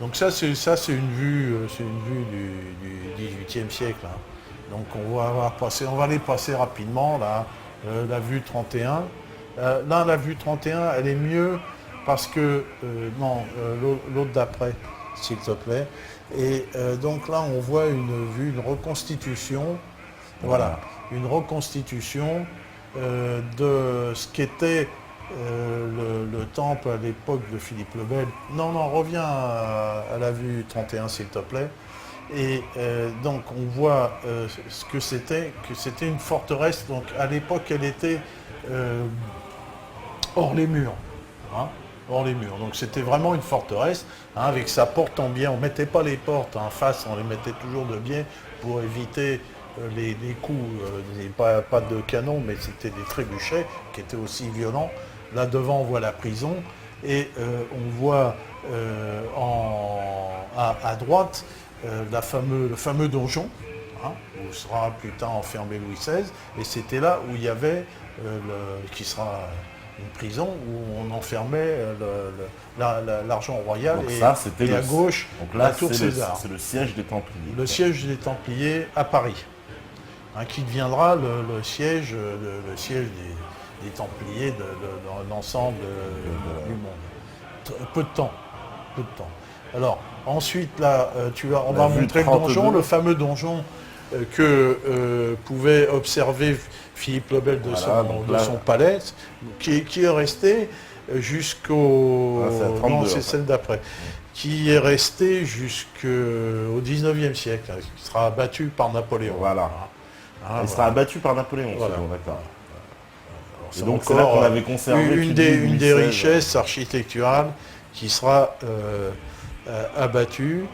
Donc c'est une vue, du XVIIIe siècle, hein. Donc on va les passer rapidement là. La vue 31. Là, la vue 31, elle est mieux parce que non, l'autre d'après, s'il te plaît. Et donc là, on voit une vue, une reconstitution. Voilà, Voilà. une reconstitution de ce qu'était le temple à l'époque de Philippe le Bel. Non, non, reviens à la vue 31, s'il te plaît. Et donc on voit ce que c'était une forteresse. Donc à l'époque, elle était euh, hors les murs, hein, hors les murs. Donc c'était vraiment une forteresse, hein, avec sa porte en biais. On ne mettait pas les portes en face, on les mettait toujours de biais pour éviter les coups, pas de canon, mais c'était des trébuchets qui étaient aussi violents. Là devant, on voit la prison et on voit à droite le fameux donjon, hein, où sera plus tard enfermé Louis XVI. Et c'était là où il y avait, qui sera une prison, où on enfermait l'argent royal. Donc ça, c'était Et à gauche, donc la là, tour César. c'est le siège des Templiers. Le siège des Templiers à Paris, hein, qui deviendra le siège, des Templiers dans l'ensemble du monde. Peu de temps. Peu de temps. Alors, ensuite, là, on va vue montrer le 32. donjon, le fameux donjon que pouvait observer Philippe le Bel Voilà, donc là- son palais, qui est resté jusqu'au... Ah, c'est à 32, non, c'est en fait. celle d'après. Qui est resté jusqu'au 19e siècle, hein, qui sera abattu par Napoléon. Voilà. Hein, Il sera abattu par Napoléon, c'est Voilà. bon, d'accord. C'est Et donc c'est là encore qu'on avait conservé une Louis des XVI. richesses architecturales qui sera abattue.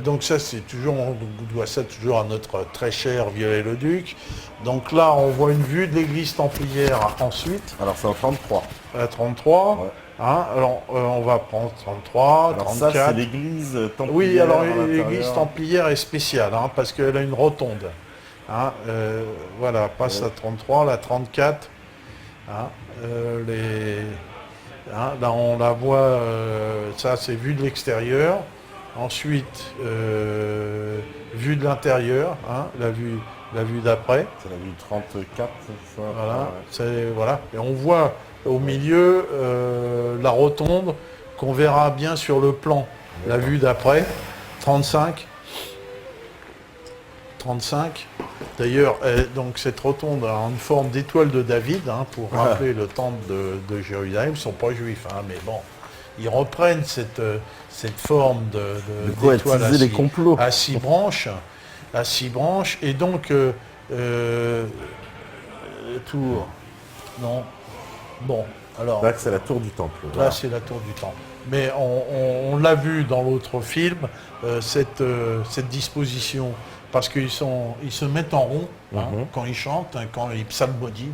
Donc ça, c'est toujours, on doit ça toujours à notre très cher Viollet-le-Duc. Donc là, on voit une vue de l'église templière ensuite, Alors c'est en 33. à 33. Ouais. Hein, alors, on va prendre 33, Alors ça 34. c'est l'église templière. Oui, alors à l'église l'intérieur. templière est spéciale, hein, parce qu'elle a une rotonde. Hein, voilà, passe Ouais. à 33, la 34. Hein, là, on la voit, ça c'est vu de l'extérieur. Ensuite, vue de l'intérieur, hein, la vue d'après. C'est la vue 34, c'est ça. Voilà, Ouais. voilà. Et on voit au milieu la rotonde qu'on verra bien sur le plan. La vue d'après, 35. 35. D'ailleurs, donc cette rotonde a une forme d'étoile de David, hein, pour rappeler le temple de Jérusalem. Ils ne sont pas juifs, hein, mais bon, ils reprennent cette forme De quoi d'étoile attiser les complots. à six branches, et donc tour. Non. Bon, alors Là c'est la tour du temple. là Voilà. c'est la tour du temple. Mais on l'a vu dans l'autre film, cette disposition, parce qu'ils se mettent en rond, hein, quand ils chantent, hein, quand ils psalmodient,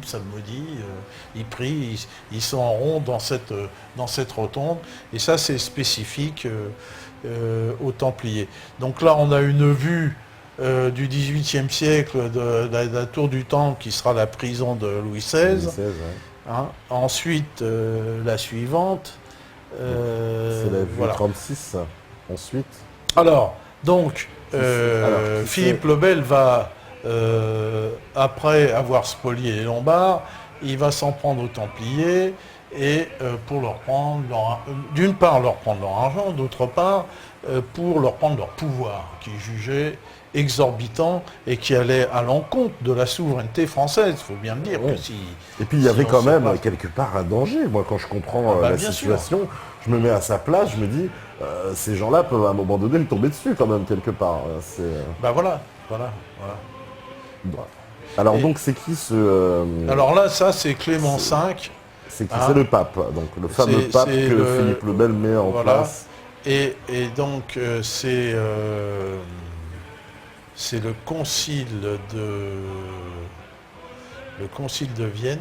ils prient, ils sont en rond dans cette rotonde. Et ça, c'est spécifique aux Templiers. Donc là, on a une vue du XVIIIe siècle de la tour du Temple, qui sera la prison de Louis XVI. Louis XVI, ouais. Hein. Ensuite, la suivante. C'est la vue Voilà. 36. Ensuite. Alors, donc, qui Philippe le Bel va, après avoir spolié les Lombards, il va s'en prendre aux Templiers, et pour leur prendre d'une part leur prendre leur argent, d'autre part pour leur prendre leur pouvoir, qu'ils jugeaient exorbitant et qui allait à l'encontre de la souveraineté française. Il faut bien le dire. Ouais. Que si, Et puis il y avait on quand se même passe- quelque part un danger. Moi, quand je comprends bah, la bien situation, je me mets à sa place, je me dis, ces gens-là peuvent à un moment donné me tomber dessus quand même quelque part. Ben voilà. Alors Et- donc c'est qui ce Alors là, ça c'est Clément V. C'est qui? hein. C'est le pape, donc le fameux pape c'est que Philippe le Bel met en voilà. place. Et donc c'est le concile de Vienne.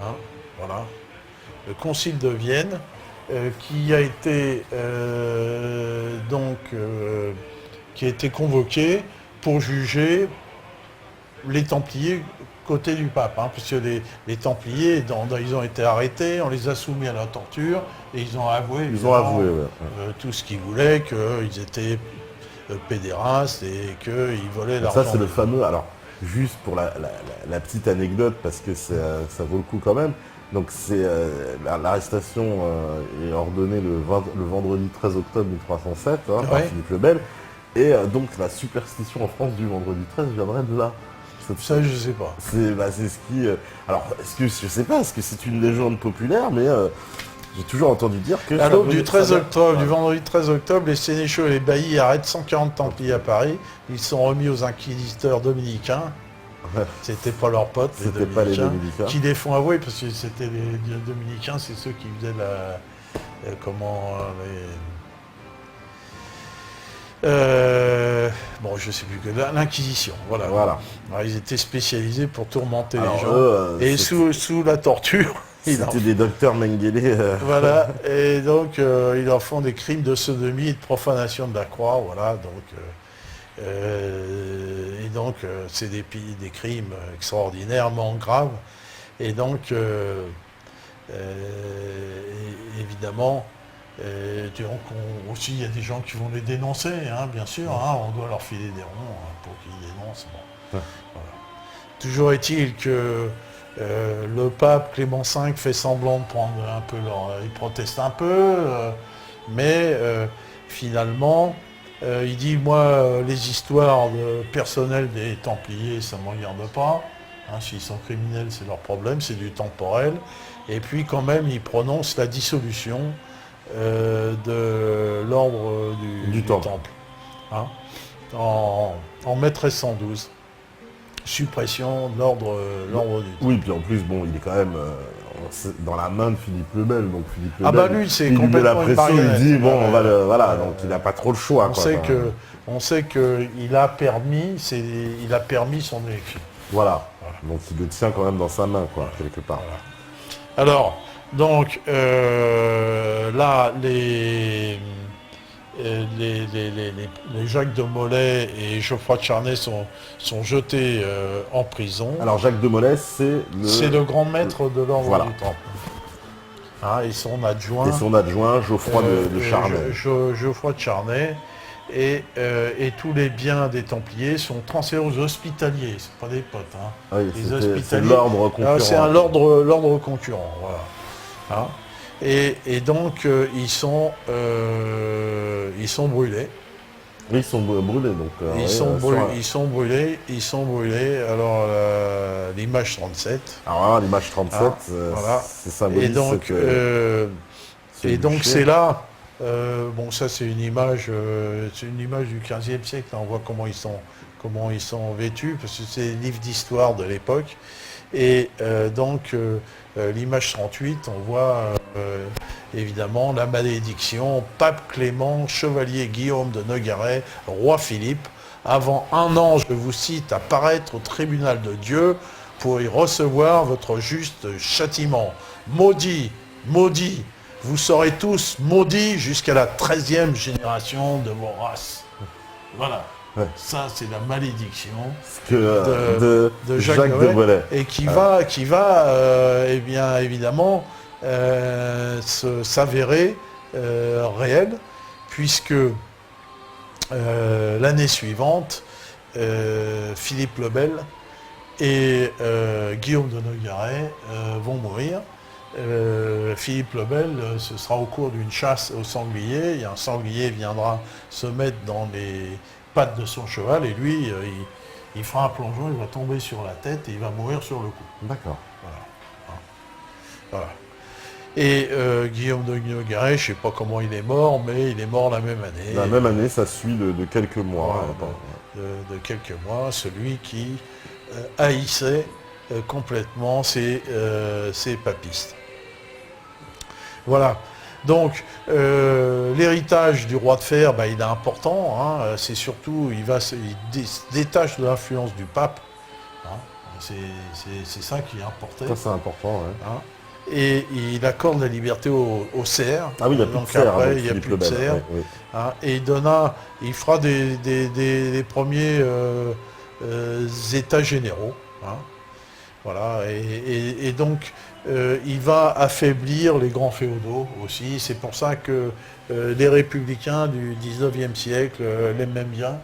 Hein, voilà. Le concile de Vienne, qui a été qui a été convoqué pour juger les Templiers côté du pape, hein, puisque les Templiers, ils ont été arrêtés, on les a soumis à la torture, et ils ont avoué, tout ce qu'ils voulaient, qu'ils étaient pédérastes et qu'ils volaient l'argent. Ça, c'est le fameux... Alors, juste pour la petite anecdote, parce que ça vaut le coup quand même. Donc, c'est l'arrestation est ordonnée le vendredi 13 octobre 1307 par Philippe le Bel. Et donc, la superstition en France du vendredi 13 viendrait de là. Ça, je sais pas. C'est ce qui... alors, je sais pas, est-ce que c'est une légende populaire, mais j'ai toujours entendu dire que... À l'aube du 13 octobre, du vendredi 13 octobre, les sénéchaux et les baillis arrêtent 140 Templiers à Paris. Ils sont remis aux inquisiteurs dominicains. C'était pas leurs potes, les dominicains, qui les font avouer, parce que c'était les dominicains, c'est ceux qui faisaient bon, je sais plus que l'inquisition, voilà. Alors, ils étaient spécialisés pour tourmenter les gens, et sous la torture. C'était des docteurs Mengele. Voilà, et donc ils leur font des crimes de sodomie et de profanation de la croix, voilà, et donc c'est des crimes extraordinairement graves, et donc évidemment, aussi il y a des gens qui vont les dénoncer, hein, bien sûr, hein, on doit leur filer des ronds pour qu'ils dénoncent. Bon. Voilà. Toujours est-il que le pape Clément V fait semblant de prendre un peu il proteste un peu, mais finalement il dit, moi les histoires personnelles des Templiers, ça ne me regarde pas, hein, s'ils sont criminels c'est leur problème, c'est du temporel, et puis quand même il prononce la dissolution de l'ordre du Temple, hein, en mai 1312. Suppression de l'ordre du Temple. Oui, puis en plus, bon, il est quand même dans la main de Philippe le Bel, donc Philippe le Bel, bah lui, c'est il lui met la complètement pression, il dit, bon, on va le... Voilà, donc il n'a pas trop le choix. On sait qu'il a permis son élection. Voilà, donc il le tient quand même dans sa main, quoi, quelque part. Voilà. Alors, donc, là, les Jacques de Molay et Geoffroy de Charnay sont jetés en prison. Alors Jacques de Molay, c'est le grand maître de l'ordre du Temple. Hein, et son adjoint. Geoffroy de Charnay. Geoffroy de Charnay. Et tous les biens des Templiers sont transférés aux hospitaliers. C'est pas des potes. Hein. Oui, c'est l'ordre concurrent. C'est l'ordre concurrent. Voilà. Hein. Et donc ils sont brûlés. Oui, ils sont brûlés donc. Ils sont brûlés. Alors l'image 37. Alors l'image 37, voilà. C'est symbolique. Et donc c'est là. Bon, ça c'est une image du XVe siècle. Là, on voit comment ils sont vêtus, parce que c'est des livres d'histoire de l'époque. Et donc l'image 38, on voit évidemment la malédiction, pape Clément, chevalier Guillaume de Nogaret, roi Philippe, avant un an, je vous cite, à paraître au tribunal de Dieu pour y recevoir votre juste châtiment. Maudit, maudit, vous serez tous maudits jusqu'à la 13e génération de vos races. Voilà. Ouais. Ça, c'est la malédiction de Jacques de Molay, et qui va eh bien, évidemment, s'avérer réel, puisque l'année suivante, Philippe le Bel et Guillaume de Nogaret vont mourir. Philippe le Bel, ce sera au cours d'une chasse au sanglier, et un sanglier viendra se mettre dans les pattes de son cheval, et lui, il fera un plongeon, il va tomber sur la tête et il va mourir sur le coup. D'accord. Voilà. Et Guillaume de Nogaret, je ne sais pas comment il est mort, mais il est mort la même année. La même année, ça suit de quelques mois. De quelques mois, celui qui haïssait complètement ces papistes. Voilà. Donc, l'héritage du roi de fer, il est important. Hein, c'est surtout, il se détache de l'influence du pape. Hein, c'est ça qui est important. Ça, c'est important, ouais. Hein, et il accorde la liberté au cerf. Ah oui, il n'y a plus de cerf. Après, il n'y a plus de cerf. Oui. Hein, et il fera des premiers états généraux. Hein. Voilà, et donc il va affaiblir les grands féodaux aussi. C'est pour ça que les républicains du 19e siècle l'aimaient bien.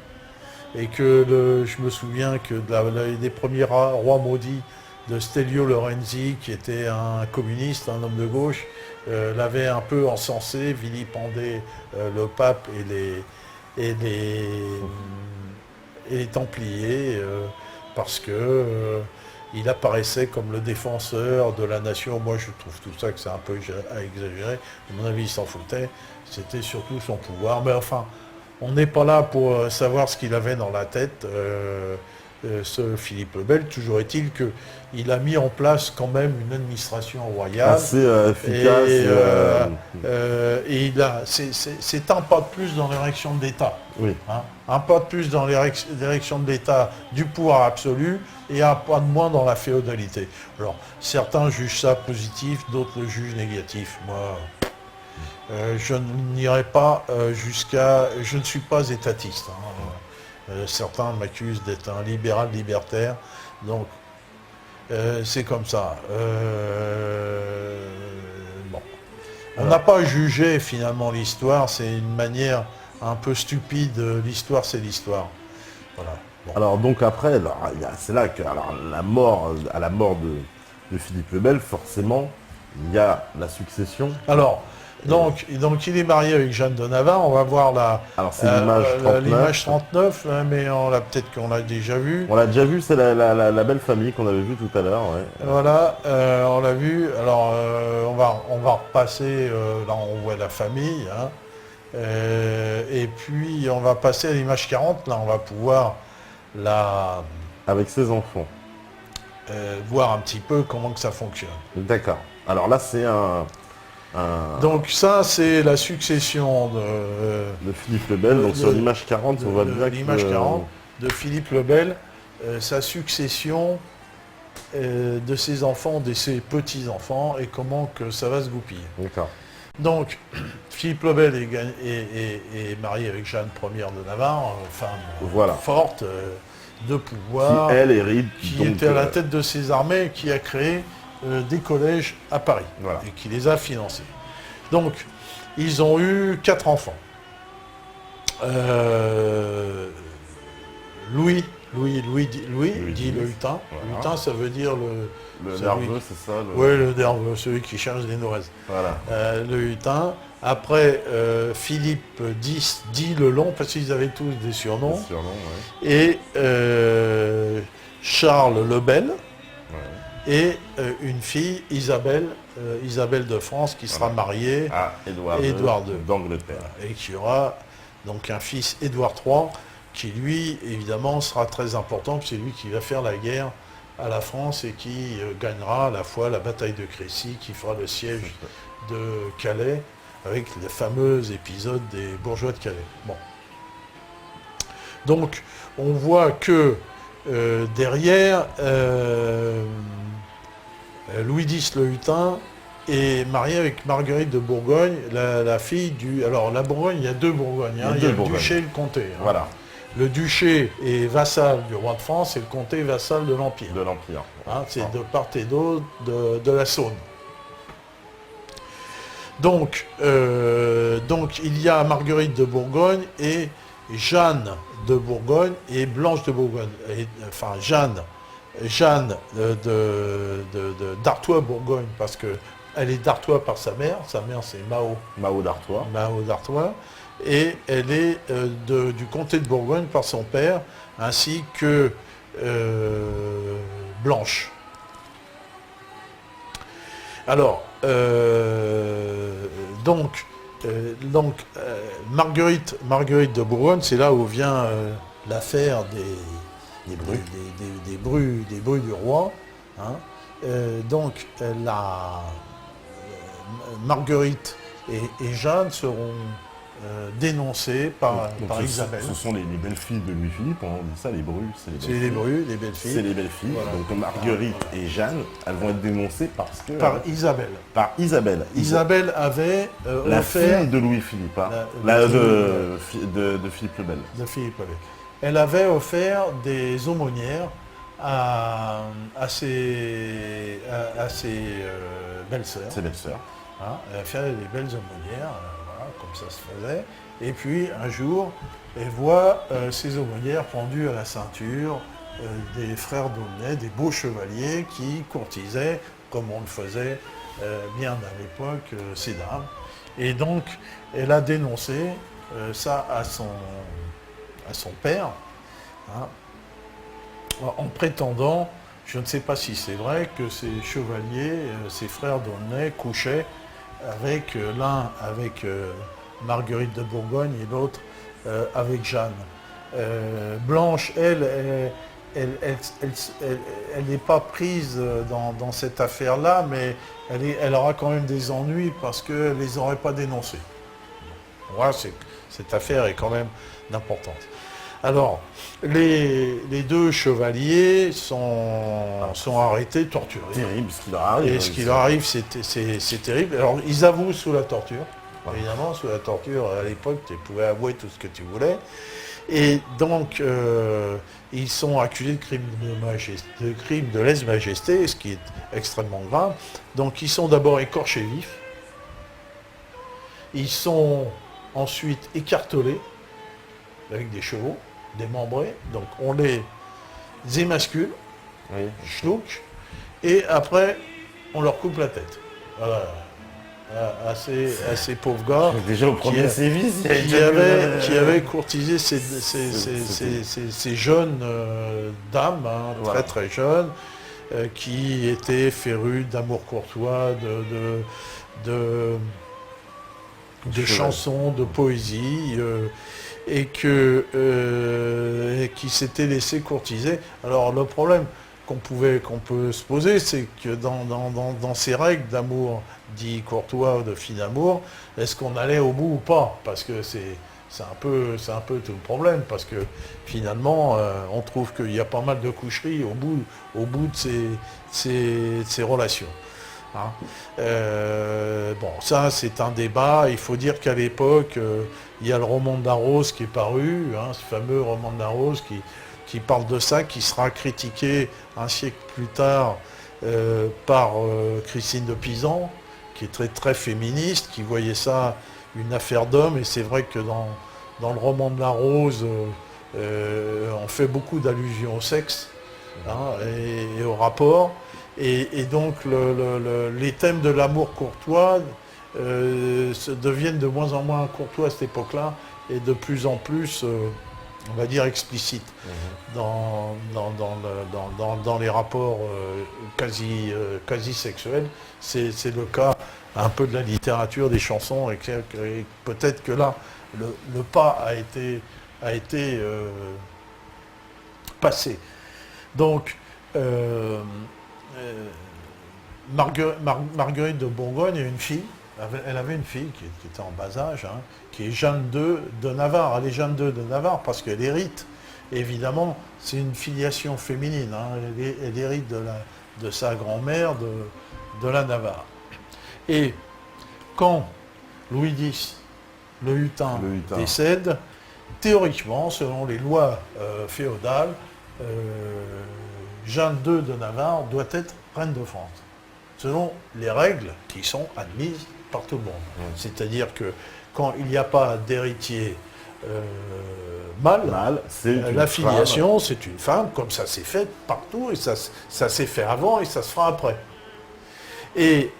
Et que je me souviens que des premiers rois maudits de Stelvio Lorenzi, qui était un communiste, un homme de gauche, l'avait un peu encensé, vilipendé le pape et les Templiers, parce que il apparaissait comme le défenseur de la nation. Moi, je trouve tout ça que c'est un peu exagéré. À mon avis, il s'en foutait. C'était surtout son pouvoir. Mais enfin, on n'est pas là pour savoir ce qu'il avait dans la tête, ce Philippe le Bel. Toujours est-il qu'il a mis en place quand même une administration royale. Assez efficace. Et c'est un pas de plus dans l'érection de l'État. Oui. Hein, un pas de plus dans l'érection de l'État du pouvoir absolu et un pas de moins dans la féodalité. Alors, certains jugent ça positif, d'autres le jugent négatif. Moi, je n'irai pas jusqu'à... Je ne suis pas étatiste. Certains m'accusent d'être un libéral libertaire. Donc, c'est comme ça. Bon. On n'a pas jugé finalement l'histoire. C'est une manière un peu stupide. L'histoire, c'est l'histoire. Voilà. Bon. Alors donc après, c'est là que à la mort de Philippe le Bel, forcément, il y a la succession. Alors, donc il est marié avec Jeanne de Navarre. On va voir alors c'est l'image 39, hein, mais peut-être qu'on l'a déjà vu. On l'a déjà vu, c'est la belle famille qu'on avait vue tout à l'heure. Ouais. Voilà, on l'a vu. Alors on va repasser, là on voit la famille. Hein, et puis on va passer à l'image 40, là on va pouvoir avec ses enfants. Voir un petit peu comment que ça fonctionne. D'accord. Alors là c'est Donc ça c'est la succession de Philippe le Bel. Donc sur l'image 40, on voit bien l'image 40 de Philippe le Bel, sa succession de ses enfants, de ses petits-enfants et comment que ça va se goupiller. D'accord. Donc, Philippe le Bel est marié avec Jeanne Ier de Navarre, femme forte, de pouvoir, qui, elle, hérite, qui était à la tête de ses armées, qui a créé des collèges à Paris, et qui les a financés. Donc, ils ont eu 4 enfants. Louis dit le hutin. Le hutin, ça veut dire le nerveux, c'est ça Oui, le nerveux, celui qui cherche des nourrices. Voilà. Le hutin. Après, Philippe dit le long, parce qu'ils avaient tous des surnoms. Des surnoms, ouais. Et Charles le Bel. Ouais. Et une fille, Isabelle de France, qui sera mariée à Édouard II d'Angleterre. Et qui aura donc un fils, Édouard III, qui lui, évidemment, sera très important, c'est lui qui va faire la guerre à la France et qui gagnera à la fois la bataille de Crécy, qui fera le siège de Calais, avec le fameux épisode des bourgeois de Calais. Bon. Donc, on voit que derrière, Louis X le Hutin est marié avec Marguerite de Bourgogne, la fille du... Alors, la Bourgogne, il y a 2 Bourgognes. Il y a le duché et le comté. Hein. Voilà. Le duché est vassal du roi de France et le comté est vassal de l'Empire. De l'Empire. Hein, c'est de part et d'autre de la Saône. Donc, il y a Marguerite de Bourgogne et Jeanne de Bourgogne et Blanche de Bourgogne. Enfin, Jeanne d'Artois-Bourgogne, parce qu'elle est d'Artois par sa mère c'est Mao d'Artois. Et elle est du comté de Bourgogne par son père, ainsi que Blanche. Alors, Marguerite de Bourgogne, c'est là où vient l'affaire des brus du roi. Hein. Donc, Marguerite et Jeanne seront dénoncées par Isabelle. Ce sont les belles-filles de Louis-Philippe, on dit ça, les brus. C'est les brus, les belles-filles. C'est les belles-filles. Voilà. Donc Marguerite et Jeanne, elles vont être dénoncées parce que... Par Isabelle. Par Isabelle. Isabelle avait la offert... fille de Louis-Philippe, hein. de Philippe le Bel. De Philippe le Bel. Elle avait offert des aumônières à ses belles-sœurs. C'est belle-sœur. Hein, elle fait des belles aumônières, voilà, comme ça se faisait. Et puis un jour, elle voit ces aumônières pendues à la ceinture des frères d'Aulnay, des beaux chevaliers qui courtisaient, comme on le faisait bien à l'époque, ces dames. Et donc, elle a dénoncé ça à son père, hein, en prétendant, je ne sais pas si c'est vrai, que ces chevaliers, ces frères d'Aulnay, couchaient avec l'un avec Marguerite de Bourgogne et l'autre avec Jeanne. Blanche, elle n'est pas prise dans cette affaire-là, mais elle aura quand même des ennuis parce qu'elle ne les aurait pas dénoncés. Voilà, cette affaire est quand même d'importance. Alors, les deux chevaliers sont arrêtés, torturés. Terrible ce qui leur arrive. Et ce qui leur arrive, c'est terrible. Alors, ils avouent sous la torture. Évidemment, sous la torture, à l'époque, tu pouvais avouer tout ce que tu voulais. Et donc, ils sont accusés de crime de lèse-majesté, ce qui est extrêmement grave. Donc, ils sont d'abord écorchés vifs. Ils sont ensuite écartelés avec des chevaux, démembrés. Donc, on les émascule, Oui. schnouk, et après, on leur coupe la tête. Voilà. À ces pauvres gars Déjà au premier sévice, qui avaient courtisé ces jeunes dames, hein, Voilà. très très jeunes, qui étaient férus d'amour courtois, de chansons, de poésie, et qui s'étaient laissés courtiser. Alors le problème qu'on peut se poser, c'est que dans ces règles d'amour dit courtois, de fin amour, est-ce qu'on allait au bout ou pas? Parce que c'est un peu tout le problème, parce que finalement, on trouve qu'il y a pas mal de coucheries au bout de ces relations. Hein. Bon, ça c'est un débat. Il faut dire qu'à l'époque, il y a le roman de la Rose qui est paru, hein, ce fameux roman de la Rose qui parle de ça, qui sera critiqué un siècle plus tard par Christine de Pisan, qui est très très féministe, qui voyait ça une affaire d'homme. Et c'est vrai que dans le roman de la Rose, on fait beaucoup d'allusions au sexe, hein, et au rapport. Et donc les thèmes de l'amour courtois deviennent de moins en moins courtois à cette époque-là, et de plus en plus, on va dire, explicites dans les rapports quasi sexuels. C'est le cas un peu de la littérature, des chansons, et peut-être que là, le pas a été passé. Donc, Marguerite de Bourgogne a une fille, elle avait une fille qui était en bas âge, hein, qui est Jeanne II de Navarre. Elle est Jeanne II de Navarre parce qu'elle hérite, évidemment, c'est une filiation féminine, hein, elle hérite de sa grand-mère de la Navarre. Et quand Louis X, le Hutin, décède, théoriquement, selon les lois féodales, Jeanne II de Navarre doit être reine de France, selon les règles qui sont admises par tout le monde. C'est-à-dire que quand il n'y a pas d'héritier mâle, la filiation, c'est une femme, comme ça s'est fait partout, et ça s'est fait avant et ça se fera après. Et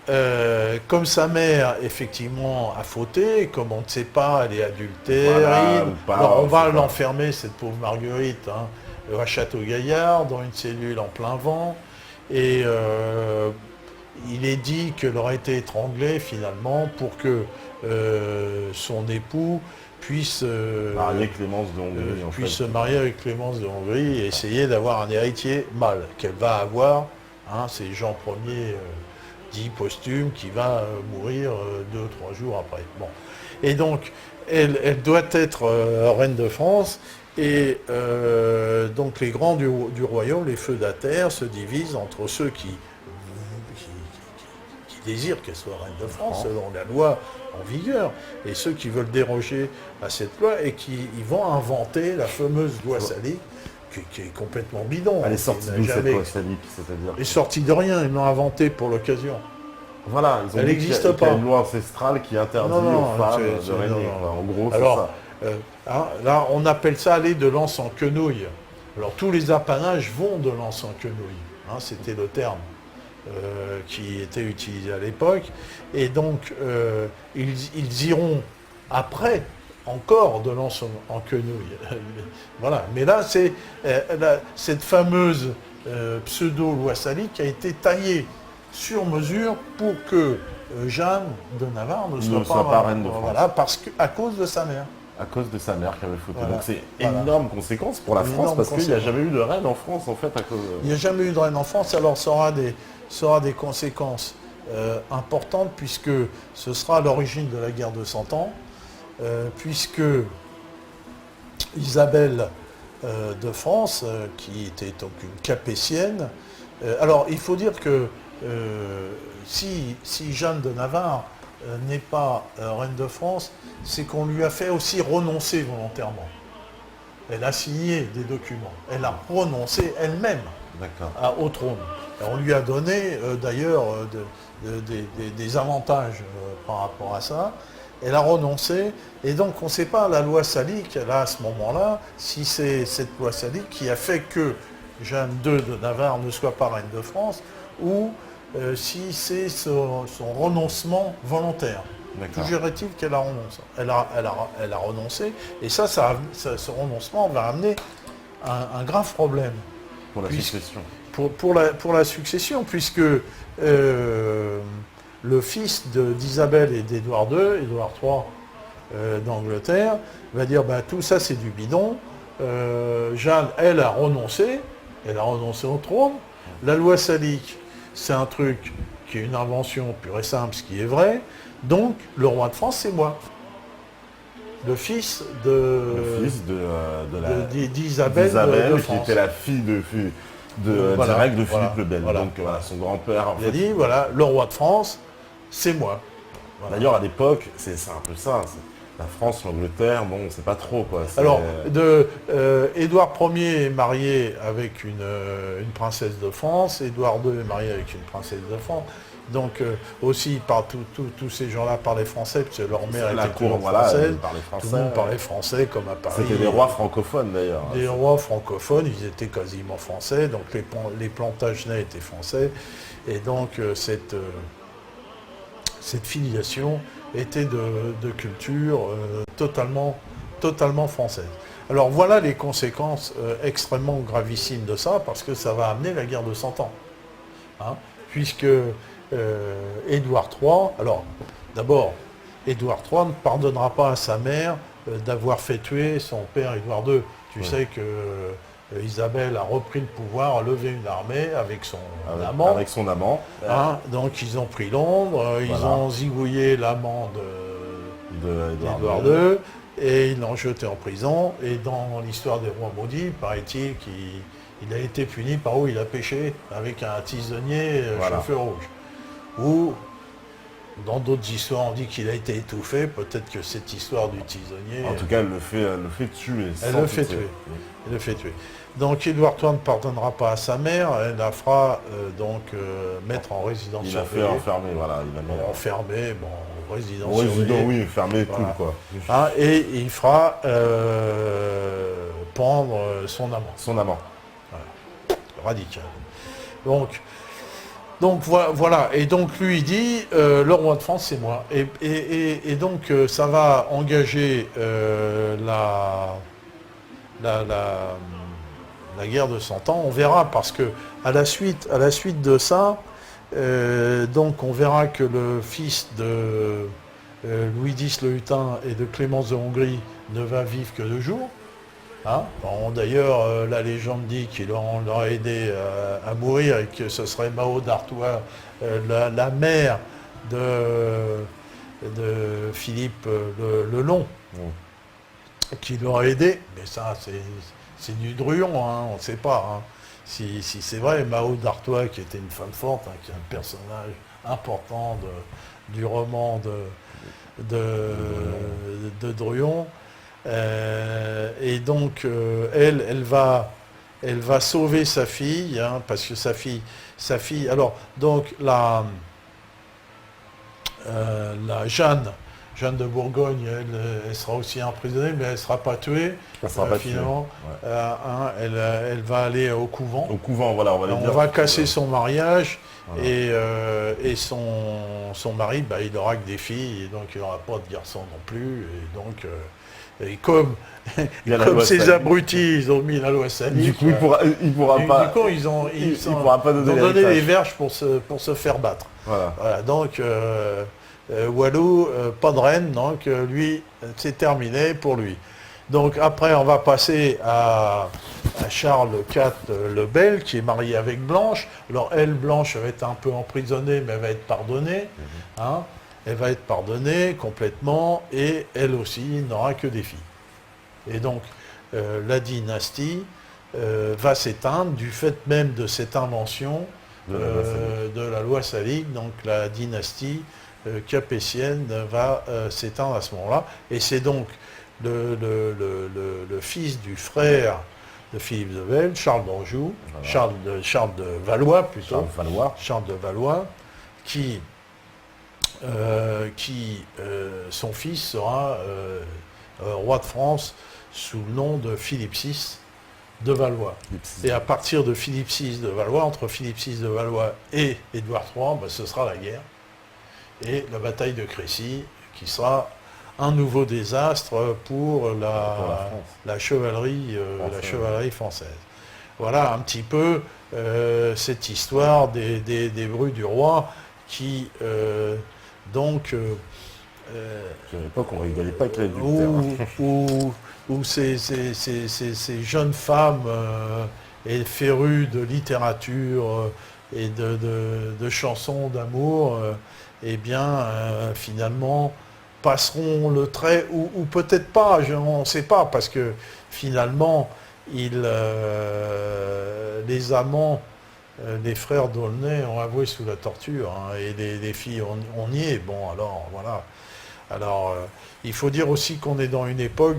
comme sa mère, effectivement, a fauté, comme on ne sait pas, elle est adultère, alors on va l'enfermer, cette pauvre Marguerite, hein, à Château-Gaillard, dans une cellule en plein vent, et il est dit qu'elle aurait été étranglée, finalement, pour que son époux puisse se marier avec Clémence de Hongrie et essayer d'avoir un héritier mâle, qu'elle va avoir, hein, c'est Jean Ier dit posthume, qui va mourir 2 ou 3 jours après. Bon. Et donc, elle doit être reine de France, et donc les grands du royaume, les feudataires, se divisent entre ceux qui désirent qu'elle soit reine de France, selon la loi en vigueur, et ceux qui veulent déroger à cette loi, et qui vont inventer la fameuse loi salique, qui est complètement bidon. Elle est sortie d'où cette loi salique, c'est-à-dire? Elle est sortie de rien, ils l'ont inventée pour l'occasion. Voilà, ils ont Elle dit n'existe qu'il y a pas. une loi ancestrale qui interdit aux femmes de régner. En gros, c'est Alors, ça. là, on appelle ça aller de l'anse en quenouille. Alors, tous les apanages vont de l'anse en quenouille. Hein, c'était le terme qui était utilisé à l'époque. Et donc, ils iront après encore de l'anse en quenouille. Voilà. Mais là, c'est cette fameuse pseudo-loi salique a été taillée sur mesure pour que Jeanne de Navarre ne soit pas reine de France. Voilà, à cause de sa mère. À cause de sa mère qui avait fauté. Voilà. Donc c'est énorme conséquence pour la France parce qu'il n'y a jamais eu de reine en France en fait à cause. Il n'y a jamais eu de reine en France, alors ça aura des conséquences importantes puisque ce sera à l'origine de la guerre de 100 ans, puisque Isabelle de France, qui était donc une capétienne, alors il faut dire que si Jeanne de Navarre n'est pas reine de France, c'est qu'on lui a fait aussi renoncer volontairement. Elle a signé des documents. Elle a renoncé elle-même au trône. Et on lui a donné d'ailleurs des avantages par rapport à ça. Elle a renoncé. Et donc on ne sait pas la loi salique, là à ce moment-là, si c'est cette loi salique qui a fait que Jeanne II de Navarre ne soit pas reine de France, ou si c'est son renoncement volontaire. Toujours est-il qu'elle a renoncé. Elle a renoncé, et ce renoncement va amener un grave problème. Pour la succession. Pour la succession, puisque le fils d'Isabelle et d'Édouard II, Édouard III d'Angleterre, va dire tout ça c'est du bidon. Jeanne, elle a renoncé au trône. La loi salique, c'est un truc qui est une invention pure et simple, ce qui est vrai. Donc, le roi de France, c'est moi. Le fils d'Isabelle de France. Qui était la fille directe de Philippe le Bel. Donc, son grand-père. Il a dit, voilà, le roi de France, c'est moi. Voilà. D'ailleurs, à l'époque, c'est un peu ça. La France, l'Angleterre, bon, c'est pas trop, quoi. Alors, Édouard Ier est marié avec une princesse de France, Édouard II est marié avec une princesse de France. Donc, aussi, tous ces gens-là parlaient français, parce que leur mère était cour française. Tout le monde parlait français, comme à Paris. C'était des rois francophones, d'ailleurs. Des rois francophones, ils étaient quasiment français, donc les Plantagenets étaient français. Et donc, cette filiation était de culture totalement française. Alors voilà les conséquences extrêmement gravissimes de ça, parce que ça va amener la guerre de 100 ans. Hein, puisque Édouard III, alors d'abord, Édouard III ne pardonnera pas à sa mère d'avoir fait tuer son père Édouard II. Tu sais que Isabelle a repris le pouvoir, a levé une armée avec son amant. Avec son amant. Hein, donc ils ont pris Londres, ils ont zigouillé l'amant d'Édouard II, et ils l'ont jeté en prison. Et dans l'histoire des rois maudits, paraît-il qu'il a été puni par où il a péché avec un tisonnier cheveux rouges. Ou dans d'autres histoires, on dit qu'il a été étouffé. Peut-être que cette histoire du tisonnier. En tout cas, elle le fait tuer. Elle le fait tuer. Donc Édouard III ne pardonnera pas à sa mère, elle la fera mettre en résidence surveillée. Il l'a fait enfermer, voilà. Enfermé, résidence surveillée. Oui, fermé, voilà. Tout, quoi. Hein, et il fera pendre son amant. Son amant. Voilà. Radical. Donc voilà, et donc lui il dit, le roi de France c'est moi. Et donc ça va engager la guerre de 100 ans, on verra, parce que à la suite de ça, donc on verra que le fils de Louis X le Hutin et de Clémence de Hongrie ne va vivre que 2 jours. Hein, d'ailleurs, la légende dit qu'il leur aidé à mourir et que ce serait Mao d'Artois, la mère de Philippe le Long, qui l'aurait aidé. Mais ça, c'est du druon, hein, on ne sait pas. Hein. Si c'est vrai, Mao d'Artois, qui était une femme forte, qui est un personnage important du roman de Druon. Et donc, elle va elle va sauver sa fille, hein, parce que sa fille, alors, donc, la Jeanne de Bourgogne, elle sera aussi emprisonnée, mais elle ne sera pas tuée. Elle sera pas tuée, finalement, ouais. hein, elle va aller au couvent. Au couvent, voilà, on va les On dire. va casser son mariage, Voilà. et son mari, bah, il aura que des filles, et donc il n'aura pas de garçon non plus. Et donc, et comme, Il y a la comme loi ces Salique. abrutis, ils ont mis la loi Salique. Du coup, il pourra pas. Du coup, ils ont pourra pas donner donné l'héritage. les verges pour se faire battre. Voilà. Voilà, donc Walou, pas de reine, donc lui, c'est terminé pour lui. Donc après, on va passer à Charles IV le Bel, qui est marié avec Blanche. Alors elle, Blanche, va être un peu emprisonnée, mais elle va être pardonnée. Hein. Elle va être pardonnée complètement, et elle aussi n'aura que des filles. Et donc, la dynastie va s'éteindre du fait même de cette invention de la loi Salique. Donc la dynastie capétienne va s'éteindre à ce moment-là. Et c'est donc le fils du frère de Philippe de Bel, Charles d'Anjou, voilà. Charles de Valois plutôt, Charles de Valois, qui son fils sera roi de France sous le nom de Philippe VI de Valois. Et à partir de Philippe VI de Valois, entre Philippe VI de Valois et Édouard III, ben, ce sera la guerre. Et la bataille de Crécy, qui sera un nouveau désastre pour la chevalerie française. Voilà un petit peu cette histoire des bruits du roi qui, donc... à l'époque, on rigolait pas avec l'adultère. Où ces jeunes femmes et férues de littérature et de chansons d'amour, eh bien, finalement, passeront le trait, ou peut-être pas, on ne sait pas, parce que finalement, les amants, les frères d'Aulnay ont avoué sous la torture, hein, et les filles, on y est. Bon, alors, voilà. Alors, il faut dire aussi qu'on est dans une époque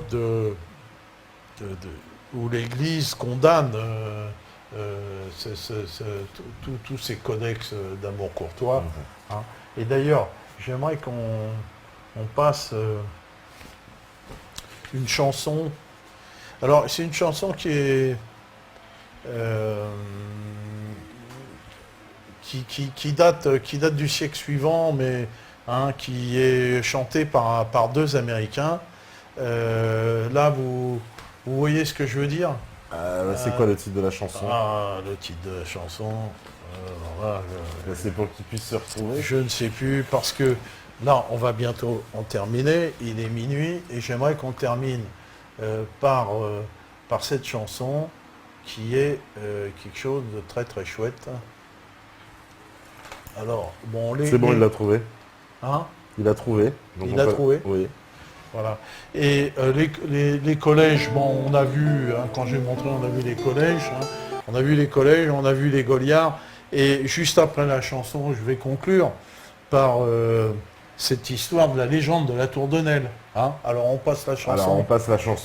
où l'Église condamne tous ces codex d'amour courtois. Hein. Et d'ailleurs, j'aimerais qu'on passe une chanson. Alors, c'est une chanson qui est qui date du siècle suivant, mais hein, qui est chantée par deux Américains. Là, vous voyez ce que je veux dire? C'est quoi le titre de la chanson? Le titre de la chanson. C'est pour qu'ils puissent se retrouver. Je ne sais plus, parce que là, on va bientôt en terminer. Il est minuit, et j'aimerais qu'on termine par cette chanson qui est quelque chose de très très chouette. Alors, bon, c'est bon, il l'a trouvé. Hein? Il a trouvé. Donc il a trouvé. Oui. Voilà. Et les collèges, bon, on a vu, hein, quand j'ai montré, on a vu les collèges. Hein, on a vu les collèges, on a vu les Goliards. Et juste après la chanson, je vais conclure par cette histoire de la légende de la Tour de Nesle. Hein. Alors on passe la chanson.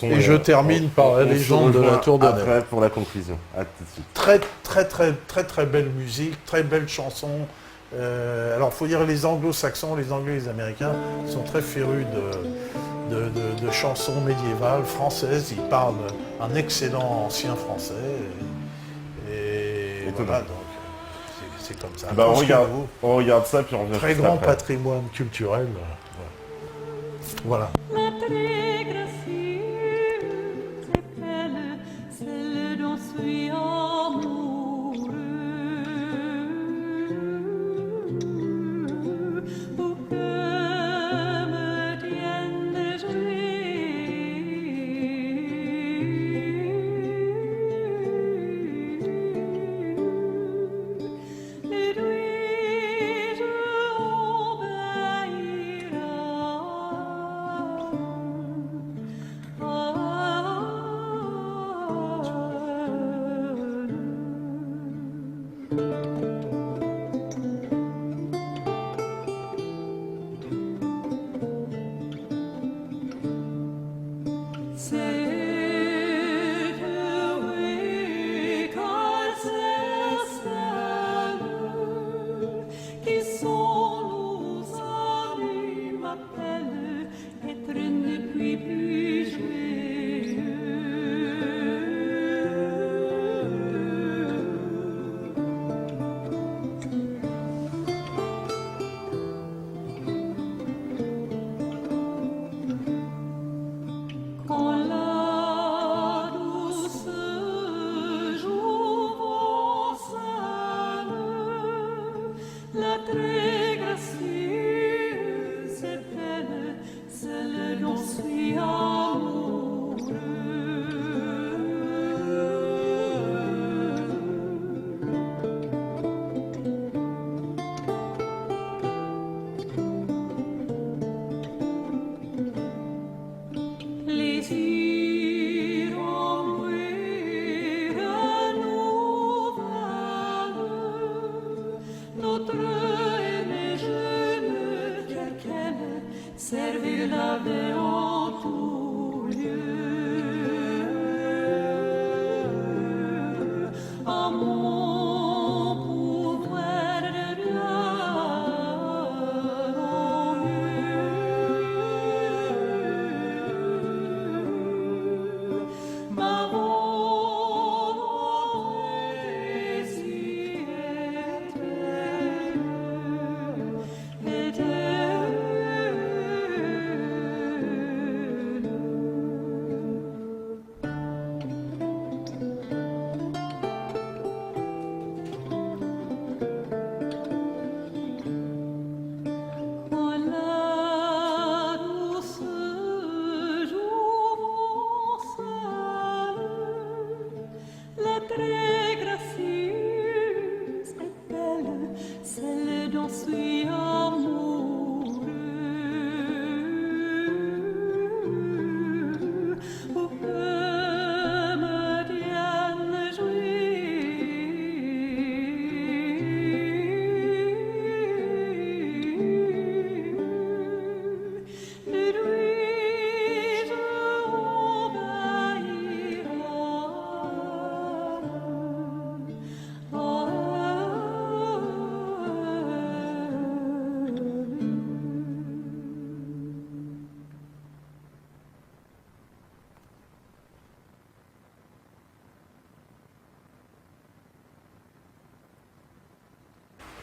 Et je termine par la légende de la Tour de Nesle. Après, pour la conclusion. À tout de suite. Très, très, très, très, très belle musique, très belle chanson. Alors, il faut dire les anglo-saxons, les anglais et les américains sont très férus de chansons médiévales françaises. Ils parlent un excellent ancien français. Et voilà, donc c'est comme ça. Bah, on regarde ça, puis on revient. Très grand patrimoine culturel. Voilà.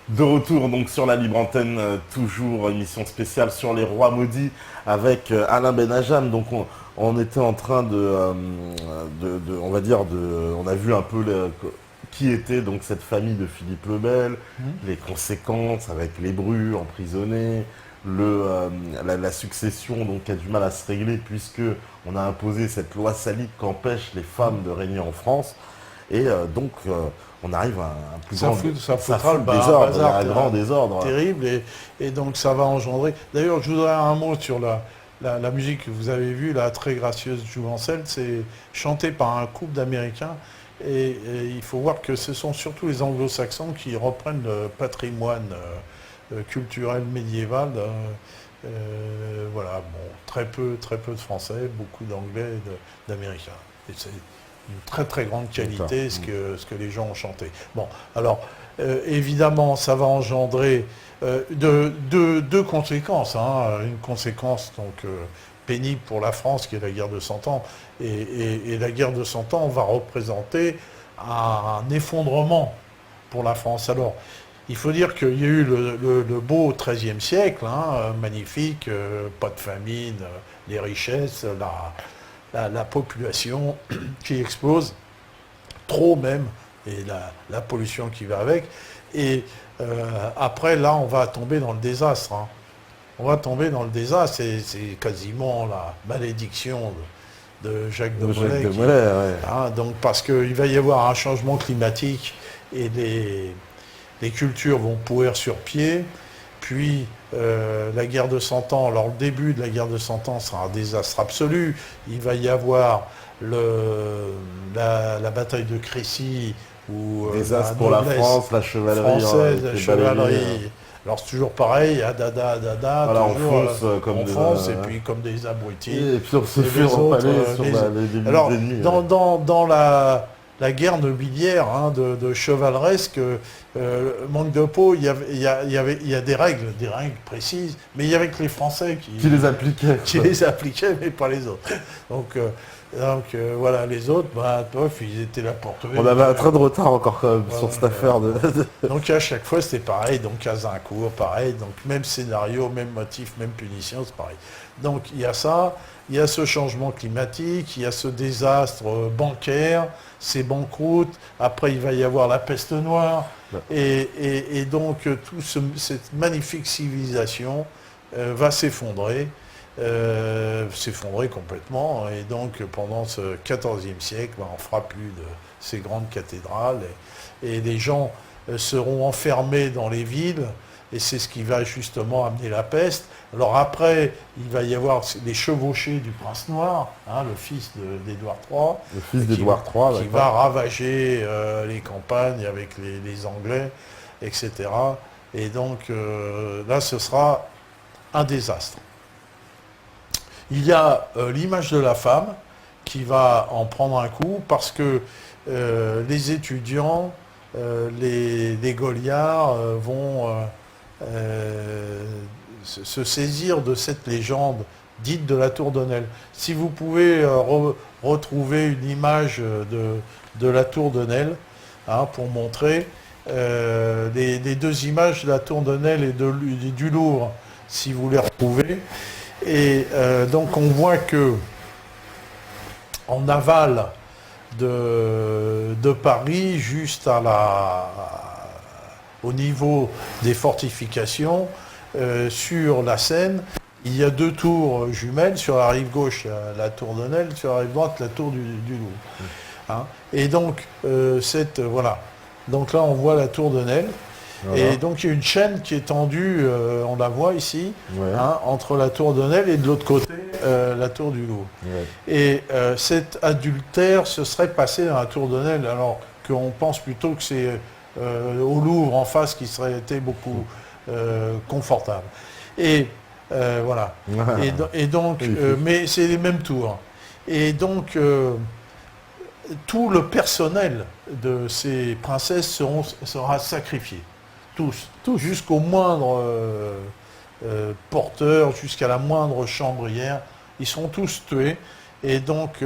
De retour donc sur la libre antenne, toujours émission spéciale sur les rois maudits avec Alain Benajam. Donc on était en train on va dire on a vu un peu qui était donc cette famille de Philippe le Bel, les conséquences avec les Brus emprisonnés, la succession donc qui a du mal à se régler puisque on a imposé cette loi salique qui empêche les femmes de régner en France. Et on arrive à un plus grand désordre. Terrible, et donc ça va engendrer. D'ailleurs, je voudrais un mot sur la musique que vous avez vue, la très gracieuse Jouvencelle, c'est chanté par un couple d'Américains, et il faut voir que ce sont surtout les anglo-saxons qui reprennent le patrimoine culturel médiéval. Voilà, bon, très peu de Français, beaucoup d'Anglais et d'Américains. Et c'est une très très grande qualité ce que les gens ont chanté. Bon, alors évidemment ça va engendrer deux conséquences. Une conséquence donc pénible pour la France qui est la guerre de 100 ans, et la guerre de 100 ans va représenter un effondrement pour la France. Alors il faut dire qu'il y a eu le beau XIIIe siècle, magnifique, pas de famine, les richesses, la population qui explose, trop même, et la pollution qui va avec. Et après, là, on va tomber dans le désastre. On va tomber dans le désastre, c'est quasiment la malédiction de Jacques de Molay. Donc, parce qu'il va y avoir un changement climatique et les cultures vont pourrir sur pied. Puis la guerre de 100 ans, alors le début de la guerre de 100 ans sera un désastre absolu. Il va y avoir la bataille de Crécy, où désastre pour la France, la chevalerie française, la chevalerie. Alors c'est toujours pareil, Dada, voilà, toujours on fonce, et puis comme des abrutis. Et puis on se fait empaler sur les alors, ennemis. Dans la guerre nobiliaire de chevaleresque, manque de peau, il y a des règles précises, mais il y avait que les Français qui les appliquaient. Qui les appliquaient, mais pas les autres. Donc voilà, les autres, ils étaient là pour tuer. On avait un train de retard encore quand même sur cette affaire Donc à chaque fois c'était pareil, donc à Zincourt, pareil, donc même scénario, même motif, même punition, c'est pareil. Donc il y a ça, il y a ce changement climatique, il y a ce désastre bancaire, ces banqueroutes, après il va y avoir la peste noire, et donc cette magnifique civilisation va s'effondrer complètement, et donc pendant ce XIVe siècle, on ne fera plus de ces grandes cathédrales, et les gens seront enfermés dans les villes, et c'est ce qui va justement amener la peste. Alors après, il va y avoir les chevauchés du prince noir, le fils d'Édouard III. Le fils d'Édouard III, qui va ravager les campagnes avec les Anglais, etc. Et donc là, ce sera un désastre. Il y a l'image de la femme qui va en prendre un coup parce que les étudiants, les Gauliards vont se saisir de cette légende dite de la tour de Nesle. Si vous pouvez retrouver une image de la tour de Nesle, pour montrer les deux images de la tour de Nesle et du Louvre, si vous les retrouvez. Et donc on voit que en aval de Paris, juste au niveau des fortifications, sur la Seine, il y a deux tours jumelles. Sur la rive gauche, la tour de Nesle, sur la rive droite, la tour du Louvre. Et donc, voilà. Donc là, on voit la tour de Nesle. Voilà. Et donc, il y a une chaîne qui est tendue, on la voit ici, entre la tour de Nesle et de l'autre côté, la tour du Louvre. Ouais. Et cet adultère se serait passé dans la tour de Nesle, alors qu'on pense plutôt que c'est au Louvre en face qui serait été beaucoup confortable. Et voilà. Et donc, mais c'est les mêmes tours. Et donc, tout le personnel de ces princesses sera sacrifié. Tous, jusqu'au moindre porteur, jusqu'à la moindre chambrière, ils seront tous tués. Et donc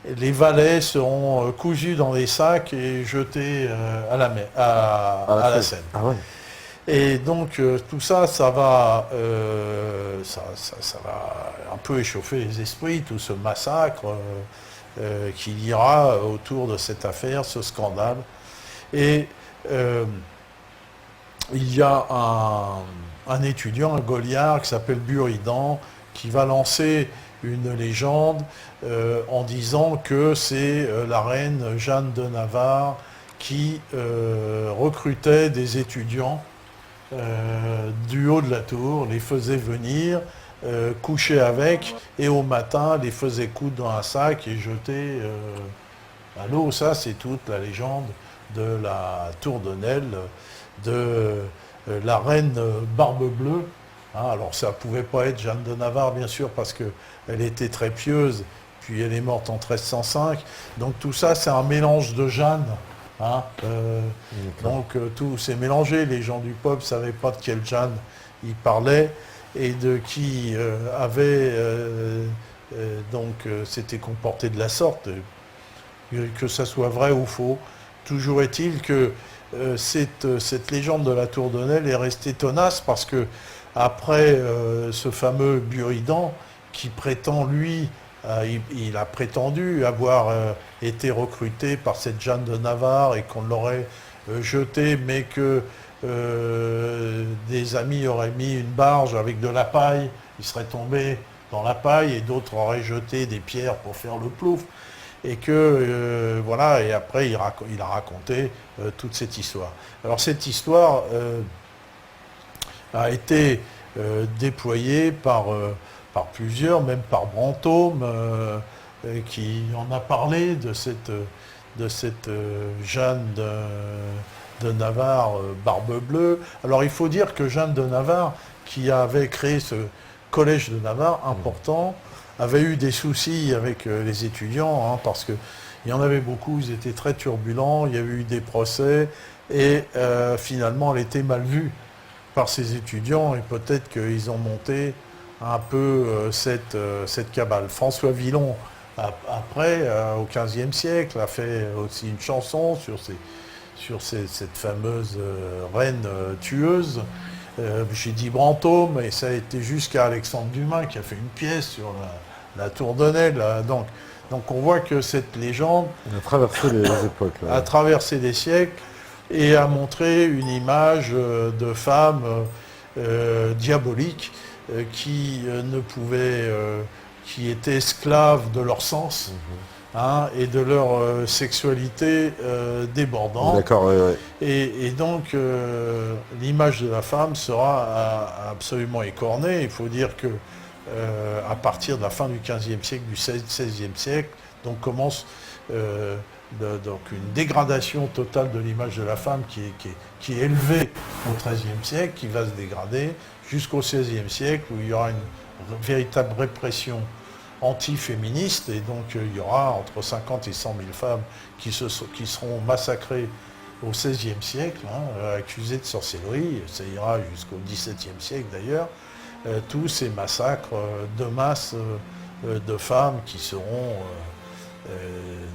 les valets seront cousus dans des sacs et jetés à la, à la Seine. Ah ouais. Et donc tout ça, ça va un peu échauffer les esprits, tout ce massacre qu'il y aura autour de cette affaire, ce scandale. Et il y a un étudiant, un Goliard, qui s'appelle Buridan, qui va lancer une légende en disant que c'est la reine Jeanne de Navarre qui recrutait des étudiants du haut de la tour, les faisait venir, coucher avec, et au matin les faisait coudre dans un sac et jeter à l'eau. Ça, c'est toute la légende de la tour de Nesle, de la reine Barbe Bleue. Hein, alors ça ne pouvait pas être Jeanne de Navarre, bien sûr, parce qu'elle était très pieuse, puis elle est morte en 1305. Donc tout ça, c'est un mélange de Jeanne. Hein, donc tout s'est mélangé. Les gens du peuple ne savaient pas de quelle Jeanne ils parlaient et de qui s'était comporté de la sorte, que ça soit vrai ou faux. Toujours est-il que cette légende de la tour de Nesle est restée tenace parce que après ce fameux Buridan qui prétend, lui, il a prétendu avoir été recruté par cette Jeanne de Navarre et qu'on l'aurait jeté, mais que des amis auraient mis une barge avec de la paille, il serait tombé dans la paille et d'autres auraient jeté des pierres pour faire le plouf. Et que, voilà, et après il a raconté toute cette histoire. Alors cette histoire a été déployée par plusieurs, même par Brantôme, qui en a parlé de cette Jeanne de Navarre, Barbe Bleue. Alors il faut dire que Jeanne de Navarre, qui avait créé ce collège de Navarre important, avait eu des soucis avec les étudiants, hein, parce qu'il y en avait beaucoup, ils étaient très turbulents, il y avait eu des procès, et finalement elle était mal vue par ces étudiants, et peut-être qu'ils ont monté un peu cette cabale. François Villon, après, au XVe siècle, a fait aussi une chanson sur cette fameuse reine tueuse. J'ai dit Brantôme, et ça a été jusqu'à Alexandre Dumas qui a fait une pièce sur la tour de Nesle. Donc on voit que cette légende a traversé les époques. A traversé des siècles et a montré une image de femmes diaboliques qui étaient esclaves de leur sens. Hein, et de leur sexualité débordante. D'accord, ouais. Et donc, l'image de la femme sera absolument écornée. Il faut dire que à partir de la fin du XVe siècle, du XVIe siècle, donc commence donc une dégradation totale de l'image de la femme qui est élevée au XIIIe siècle, qui va se dégrader jusqu'au XVIe siècle, où il y aura une véritable répression anti-féministe, et donc il y aura entre 50 et 100 000 femmes qui seront massacrées au XVIe siècle, hein, accusées de sorcellerie. Ça ira jusqu'au XVIIe siècle d'ailleurs. Tous ces massacres de masse de femmes qui seront,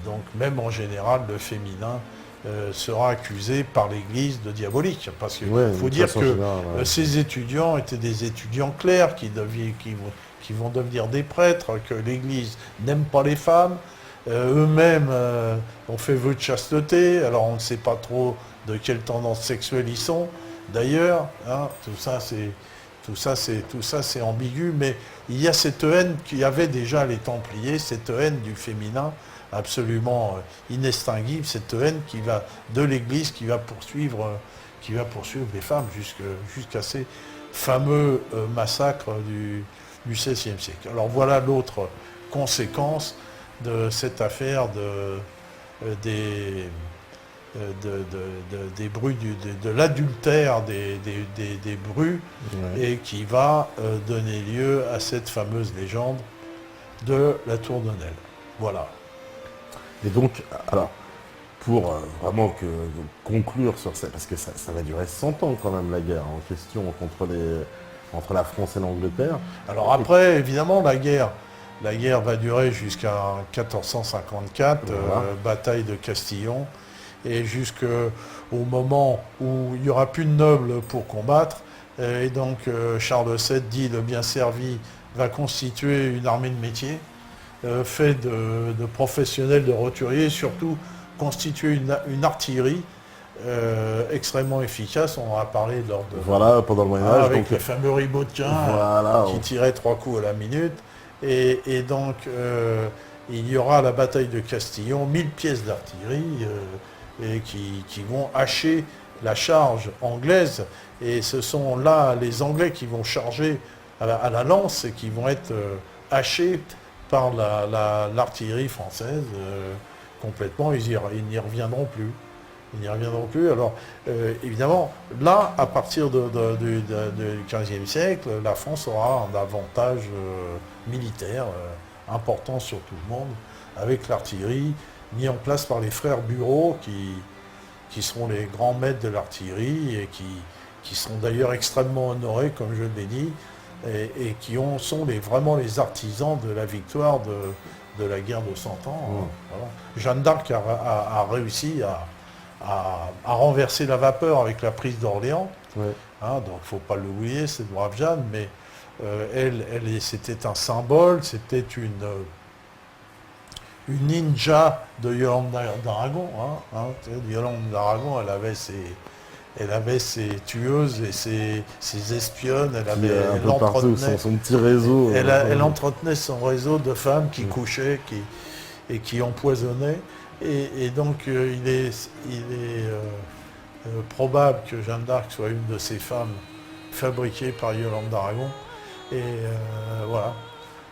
donc même en général le féminin, sera accusé par l'Église de diabolique. Parce qu'il faut dire que ces étudiants étaient des étudiants clercs qui vont devenir des prêtres, que l'Église n'aime pas les femmes. Eux-mêmes ont fait vœu de chasteté, alors on ne sait pas trop de quelle tendance sexuelle ils sont. D'ailleurs, hein, tout ça c'est ambigu, mais il y a cette haine qu'il y avait déjà les Templiers, cette haine du féminin absolument inextinguible, cette haine de l'Église qui va poursuivre les femmes jusqu'à ces fameux massacres du XVIe siècle. Alors voilà l'autre conséquence de cette affaire des brus, de l'adultère des brus, et qui va donner lieu à cette fameuse légende de la tour de Nesle. Voilà. Et donc, alors, pour vraiment conclure sur ça, parce que ça va durer 100 ans quand même, la guerre en question entre la France et l'Angleterre. Alors après, évidemment, la guerre La guerre va durer jusqu'à 1454, Voilà. bataille de Castillon, et jusqu'au moment où il n'y aura plus de nobles pour combattre. Et donc Charles VII dit le bien servi va constituer une armée de métier, fait de professionnels, de roturiers, surtout constituer une artillerie extrêmement efficace. On en a parlé lors de... Voilà, pendant le Moyen-Âge. avec Donc, les fameux ribotiens voilà, qui tiraient 3 coups à la minute. Et donc, il y aura la bataille de Castillon, 1000 pièces d'artillerie et qui vont hacher la charge anglaise. Et ce sont là les Anglais qui vont charger à la lance et qui vont être hachés par l'artillerie française complètement. Ils n'y reviendront plus. Ils n'y reviendront plus. Alors, évidemment, là, à partir du XVe siècle, la France aura un avantage militaire important sur tout le monde, avec l'artillerie mis en place par les frères Bureau, qui seront les grands maîtres de l'artillerie et qui sont d'ailleurs extrêmement honorés, comme je l'ai dit, et qui sont vraiment les artisans de la victoire de la guerre de 100 ans. Voilà. Jeanne d'Arc a réussi à renverser la vapeur avec la prise d'Orléans. ouais. Donc il ne faut pas l'oublier, cette brave Jeanne, mais c'était un symbole, c'était une ninja de Yolande d'Aragon. Yolande d'Aragon, elle avait ses tueuses et ses espionnes, Un peu partout, son petit réseau. elle entretenait son réseau de femmes qui couchaient et qui empoisonnaient. Et donc il est probable que Jeanne d'Arc soit une de ces femmes fabriquées par Yolande d'Aragon. Et voilà,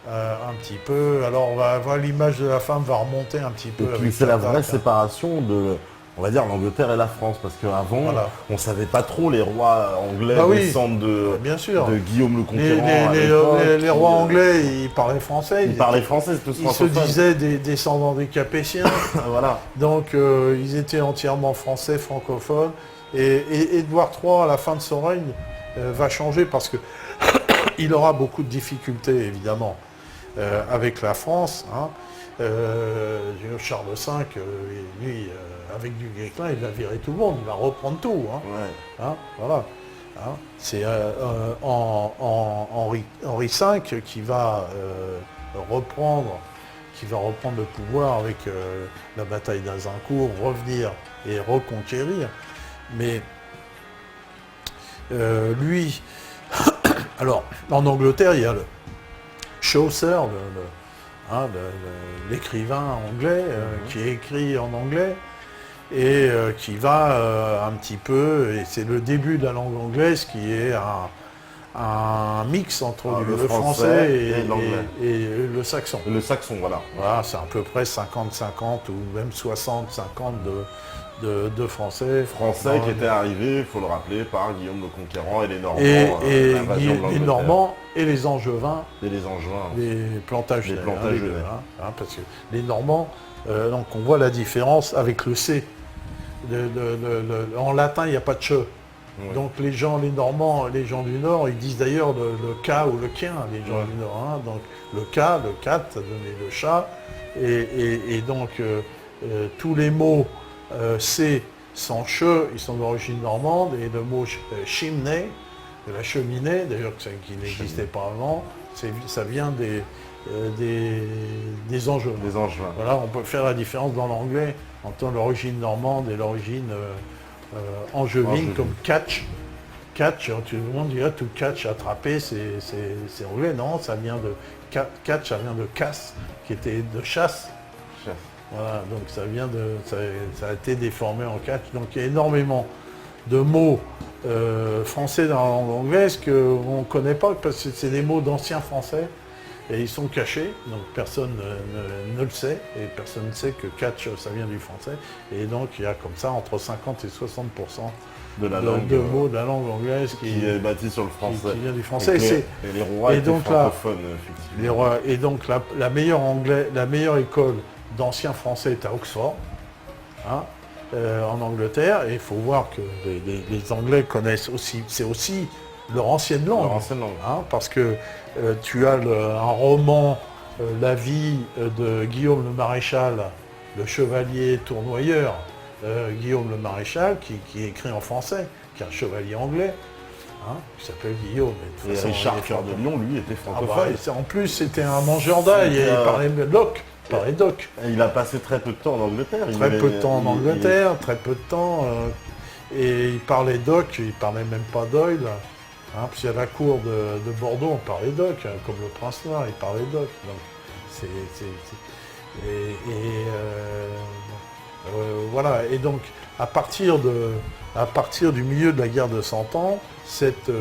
un petit peu. Alors on va voir l'image de la femme va remonter un petit peu. Et puis avec c'est la Jeanne vraie d'Arc, séparation de, on va dire, l'Angleterre et la France. Parce qu'avant, Voilà. on ne savait pas trop les rois anglais Bah oui, descendent bien sûr. de Guillaume le Conquérant. Les rois anglais, ils parlaient français. Ils parlaient français, c'était tous Ils se francophones. disaient des descendants des Capétiens. Voilà. Donc ils étaient entièrement français, francophones. Et Édouard III, à la fin de son règne, va changer parce que il aura beaucoup de difficultés, évidemment, avec la France. Charles V, lui, avec du Guesclin, il va virer tout le monde, il va reprendre tout. Ouais. Voilà. C'est Henri V qui va reprendre le pouvoir avec la bataille d'Azincourt, revenir et reconquérir. Mais lui, alors en Angleterre, il y a le Chaucer, l'écrivain anglais qui écrit en anglais et qui va un petit peu, et c'est le début de la langue anglaise qui est un mix entre le français et le saxon. Le saxon, voilà. Voilà, c'est à peu près 50-50 ou même 60-50 de français. Français qui était arrivé, il faut le rappeler, par Guillaume le Conquérant et les Normands. Et l'invasion de les l'Angleterre. Normands et les Angevins, Et les Angevins. les Plantagenets. Les Plantagenets. Les deux, parce que les Normands, donc on voit la différence avec le C. En latin, il n'y a pas de che. Ouais. Donc les Normands, les gens du Nord, ils disent d'ailleurs le K ou le quin, les gens du Nord. Donc le K, le cat, ça donnait le chat. Et donc tous les mots C sans che, ils sont d'origine normande. Et le mot chimney, de la cheminée, d'ailleurs qui n'existait pas avant, ça vient des Angevins. Les Angevins. Voilà, on peut faire la différence dans l'anglais entre l'origine normande et l'origine angevine, comme catch. Catch, tout le monde dirait to catch, attraper, c'est anglais. Non, ça vient de catch, ça vient de casse, qui était de chasse. Chef. Voilà, donc ça a été déformé en catch. Donc il y a énormément de mots français dans la langue anglaise qu'on ne connaît pas, parce que c'est des mots d'anciens français. Et ils sont cachés, donc personne ne le sait, et personne ne sait que catch, ça vient du français. Et donc il y a comme ça entre 50 et 60% de mots de la langue anglaise qui est bâti sur le français. Qui vient du français. Et les rois étaient francophones, effectivement. Et donc la meilleure école d'anciens français est à Oxford, en Angleterre. Et il faut voir que les Anglais connaissent aussi, c'est aussi leur ancienne langue. Leur ancienne langue. Parce que tu as un roman la vie de Guillaume le Maréchal, le chevalier tournoyeur, Guillaume le Maréchal, qui est écrit en français, qui est un chevalier anglais, hein, qui s'appelle Guillaume. Et Richard Cœur de Lion, lui, était Ah francophone. en plus, c'était un mangeur d'ail, et il parlait doc. Doc. Il a passé très peu de temps en Angleterre. Très peu de temps en Angleterre, très peu de temps. Et il parlait doc, il parlait même pas Doyle. Hein, puis à la cour de Bordeaux, on parlait doc, hein, comme le Prince Noir, il parlait doc. Donc, voilà. Et donc, à partir du milieu de la guerre de 100 ans, cette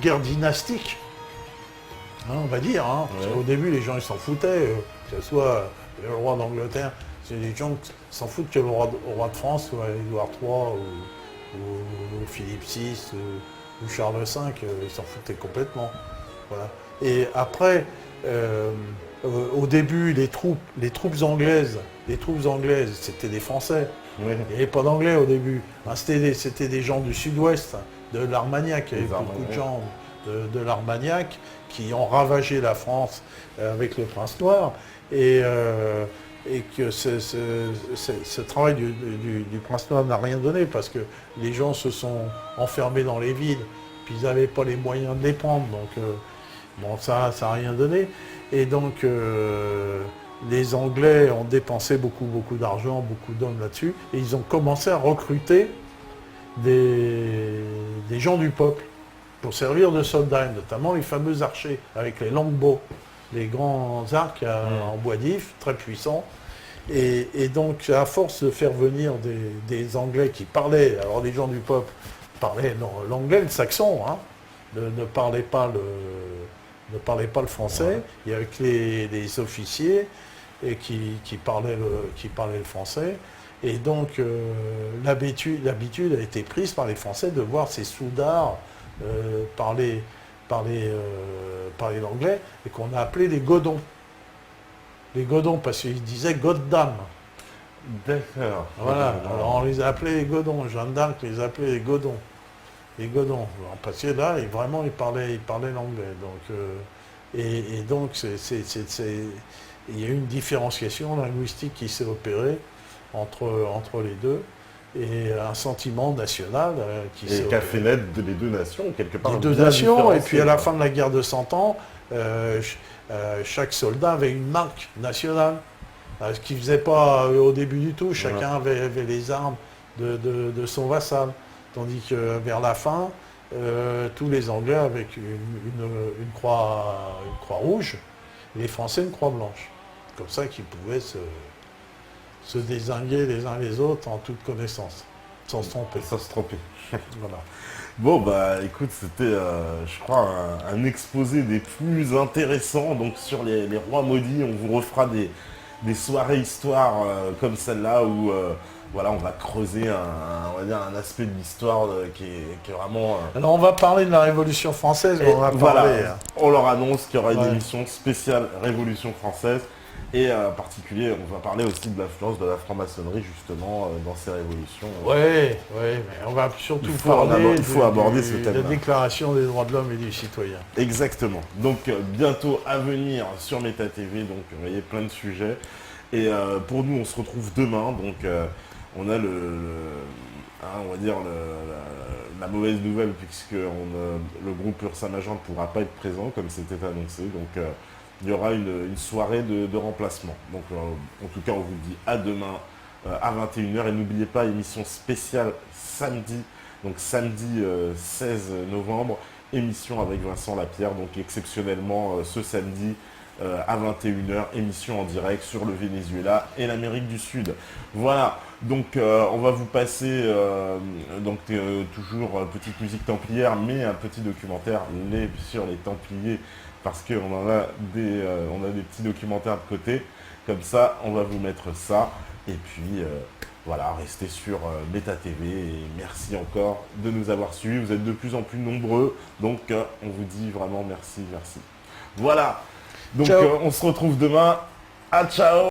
guerre dynastique, hein, on va dire, hein, parce qu'au début, les gens ils s'en foutaient, que ce soit le roi d'Angleterre, c'est des gens qui s'en foutent que le roi de France soit Édouard III ou Philippe VI ou Charles V, ils s'en foutaient complètement. Voilà. Et après, au début, les troupes anglaises, c'était des Français. Oui. Il n'y avait pas d'anglais au début. Hein, c'était des gens du sud-ouest, de l'Armagnac. Il y avait beaucoup de gens de l'Armagnac qui ont ravagé la France avec le Prince Noir. Et que ce travail du Prince Noir n'a rien donné parce que les gens se sont enfermés dans les villes, puis ils n'avaient pas les moyens de les prendre. Donc, bon, ça n'a rien donné. Et donc, les Anglais ont dépensé beaucoup d'argent, beaucoup d'hommes là-dessus, et ils ont commencé à recruter des gens du peuple pour servir de soldats, notamment les fameux archers avec les longbows, les grands arcs en bois d'if, très puissants. Et donc, à force de faire venir des Anglais qui parlaient, alors les gens du peuple parlaient l'anglais, le saxon, hein, ne parlaient pas le français. Ouais. Il y avait que les officiers et qui parlaient le français. Et donc, l'habitude a été prise par les Français de voir ces soudards parler l'anglais, et qu'on a appelé les godons. Les godons, parce qu'ils disaient Goddam. D'accord. Voilà, alors on les a appelés les godons. Jeanne d'Arc les appelait les godons. Les godons. Parce que là, vraiment, ils parlaient l'anglais. Donc, et donc, il y a eu une différenciation linguistique qui s'est opérée entre les deux. Et un sentiment national qui s'est... Et qu'a fait naître les deux nations, quelque part. Les deux nations, et puis à la fin de la guerre de 100 ans, chaque soldat avait une marque nationale, ce qu'il ne faisait pas au début du tout. Chacun avait les armes de son vassal. Tandis que vers la fin, tous les Anglais avaient une croix rouge, et les Français une croix blanche. Comme ça qu'ils pouvaient se désinguer les uns les autres en toute connaissance, sans se tromper. Sans se tromper. Voilà. Bon, bah écoute, c'était, je crois, un exposé des plus intéressants. Donc sur les rois maudits, on vous refera des soirées histoire comme celle-là où voilà, on va creuser on va dire un aspect de l'histoire qui est vraiment... Alors on va parler de la Révolution française, on leur annonce qu'il y aura une émission spéciale Révolution française. Et en particulier, on va parler aussi de l'influence de la franc-maçonnerie justement dans ces révolutions. Oui, mais on va surtout parler aborder ce thème. De la Déclaration des droits de l'homme et du citoyen. Exactement. Donc bientôt à venir sur Méta TV, donc vous voyez plein de sujets. Et pour nous, on se retrouve demain. Donc on a on va dire la mauvaise nouvelle puisque le groupe Ursa Major ne pourra pas être présent comme c'était annoncé. Donc il y aura une soirée de remplacement. Donc en tout cas, on vous dit à demain à 21 h. Et n'oubliez pas, émission spéciale samedi, donc samedi 16 novembre, émission avec Vincent Lapierre. Donc exceptionnellement ce samedi à 21 h, émission en direct sur le Venezuela et l'Amérique du Sud. Voilà, donc on va vous passer toujours petite musique templière, mais un petit documentaire sur les Templiers, parce qu'on a des petits documentaires de côté. Comme ça, on va vous mettre ça. Et puis, voilà, restez sur Méta TV. Et merci encore de nous avoir suivis. Vous êtes de plus en plus nombreux. Donc, on vous dit vraiment merci. Voilà. Donc, on se retrouve demain. Ciao.